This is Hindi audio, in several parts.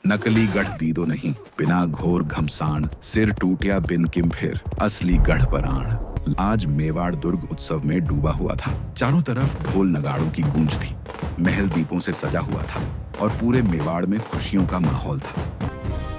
नकली गढ़ दीदो नहीं, बिना घोर घमसान, सिर टूटिया बिन किम फिर, असली गढ़ पराण। आज मेवाड़ दुर्ग उत्सव में डूबा हुआ था। चारों तरफ ढोल नगाड़ों की गूंज थी, महल दीपों से सजा हुआ था और पूरे मेवाड़ में खुशियों का माहौल था।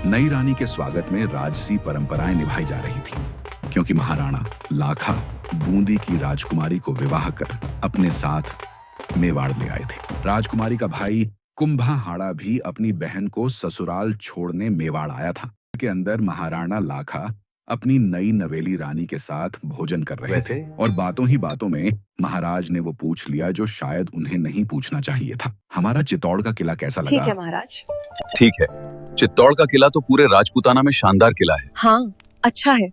नई रानी के स्वागत में राजसी परंपराएं निभाई जा रही थी, क्योंकि महाराणा लाखा बूंदी की राजकुमारी को विवाह कर अपने साथ मेवाड़ ले आए थे। राजकुमारी का भाई कुंभाहाड़ा भी अपनी बहन को ससुराल छोड़ने मेवाड़ आया था। के अंदर महाराणा लाखा अपनी नई नवेली रानी के साथ भोजन कर रहे थे और बातों ही बातों में महाराज ने वो पूछ लिया जो शायद उन्हें नहीं पूछना चाहिए था। हमारा चित्तौड़ का किला कैसा लगा? ठीक है महाराज। ठीक है, चित्तौड़ का किला तो पूरे राजपूताना में शानदार किला है। हाँ अच्छा है,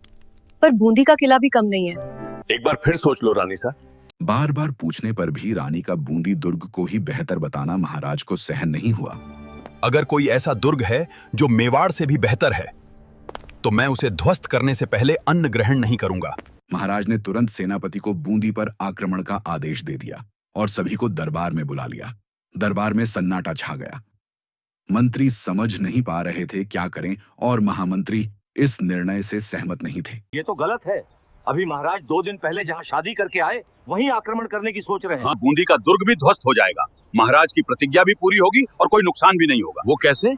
पर बूंदी का किला भी कम नहीं है। एक बार फिर सोच लो रानी साहब। बार बार पूछने पर भी रानी का बूंदी दुर्ग को ही बेहतर बताना महाराज को सहन नहीं हुआ। अगर कोई ऐसा दुर्ग है जो मेवाड़ से भी बेहतर है तो मैं उसे ध्वस्त करने से पहले अन्न ग्रहण नहीं करूंगा। महाराज ने तुरंत सेनापति को बूंदी पर आक्रमण का आदेश दे दिया और सभी को दरबार में बुला लिया। दरबार में सन्नाटा छा गया। मंत्री समझ नहीं पा रहे थे क्या करें और महामंत्री इस निर्णय से सहमत नहीं थे। ये तो गलत है। अभी महाराज 2 दिन पहले जहाँ शादी करके आए वहीं आक्रमण करने की सोच रहे हैं। हाँ, बूंदी का दुर्ग भी ध्वस्त हो जाएगा, महाराज की प्रतिज्ञा भी पूरी होगी और कोई नुकसान भी नहीं होगा। वो कैसे?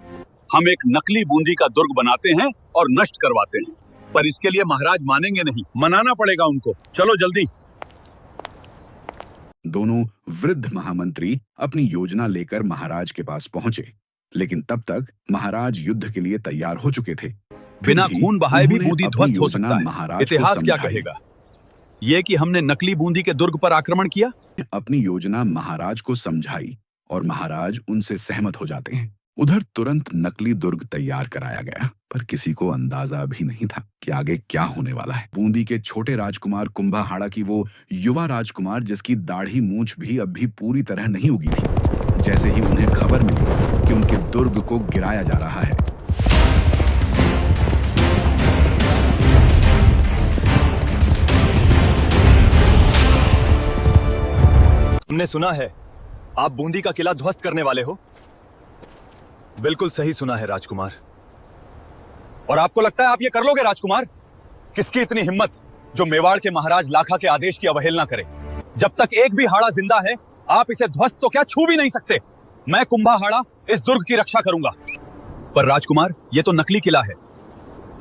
हम एक नकली बूंदी का दुर्ग बनाते हैं और नष्ट करवाते हैं, पर इसके लिए महाराज मानेंगे नहीं। मनाना पड़ेगा उनको। चलो जल्दी। दोनों वृद्ध महामंत्री अपनी योजना लेकर महाराज के पास पहुंचे, लेकिन तब तक महाराज युद्ध के लिए तैयार हो चुके थे। बिना खून बहाए भी बूंदी ध्वस्त हो सकता है। महाराज इतिहास क्या कहेगा? ये कि हमने नकली बूंदी के दुर्ग पर आक्रमण किया। अपनी योजना महाराज को समझाई और महाराज उनसे सहमत हो जाते हैं। उधर तुरंत नकली दुर्ग तैयार कराया गया, पर किसी को अंदाजा भी नहीं था कि आगे क्या होने वाला है। बूंदी के छोटे राजकुमार कुंभाहाड़ा की वो युवा राजकुमार जिसकी दाढ़ी मूंछ भी अब भी पूरी तरह नहीं उगी थी, जैसे ही उन्हें खबर मिली कि उनके दुर्ग को गिराया जा रहा है, हमने सुना है आप बूंदी का किला ध्वस्त करने वाले हो। बिल्कुल सही सुना है राजकुमार। और आपको लगता है आप ये कर लोगे राजकुमार? किसकी इतनी हिम्मत जो मेवाड़ के महाराज लाखा के आदेश की अवहेलना करे? जब तक एक भी हाड़ा जिंदा है आप इसे ध्वस्त तो क्या छू भी नहीं सकते। मैं कुंभाहाड़ा इस दुर्ग की रक्षा करूंगा। पर राजकुमार, ये तो नकली किला है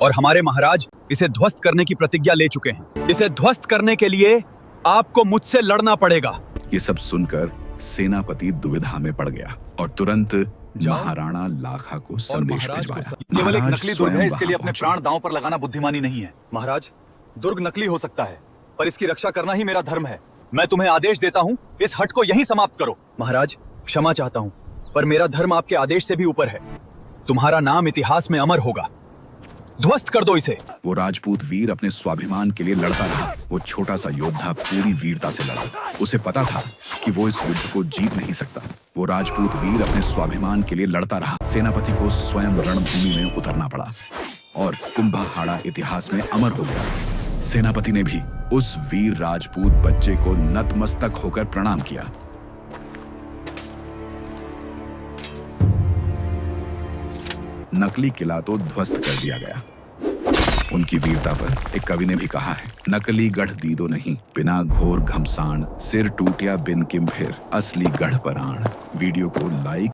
और हमारे महाराज इसे ध्वस्त करने की प्रतिज्ञा ले चुके हैं। इसे ध्वस्त करने के लिए आपको मुझसे लड़ना पड़ेगा। ये सब सुनकर सेनापति दुविधा में पड़ गया और तुरंत महाराणा लाखा को संदेश भिजवाया। केवल एक महाराज नकली दुर्ग है, स्वयं इसके लिए वहां अपने पहुंचे। प्राण दांव पर लगाना बुद्धिमानी नहीं है। महाराज, दुर्ग नकली हो सकता है पर इसकी रक्षा करना ही मेरा धर्म है। मैं तुम्हें आदेश देता हूँ, इस हट को यहीं समाप्त करो। महाराज, क्षमा चाहता हूँ, पर मेरा धर्म आपके आदेश से भी ऊपर है। तुम्हारा नाम इतिहास में अमर होगा। ध्वस्त कर दो इसे। वो राजपूत वीर अपने स्वाभिमान के लिए लड़ता रहा। वो छोटा सा योद्धा पूरी वीरता से लड़ा। उसे पता था कि वो इस युद्ध को जीत नहीं सकता। वो राजपूत वीर अपने स्वाभिमान के लिए लड़ता रहा। सेनापति को स्वयं रणभूमि में उतरना पड़ा और कुंभाहाड़ा इतिहास में अमर हो गया। सेनापति ने भी उस वीर राजपूत बच्चे को नतमस्तक होकर प्रणाम किया। नकली किला तो ध्वस्त कर दिया गया। उनकी वीरता पर एक कवि ने भी कहा है, नकली गढ़ दीदो नहीं, बिना घोर घमसान, सिर टूटिया बिन किम फिर, असली गढ़ पराण। वीडियो को लाइक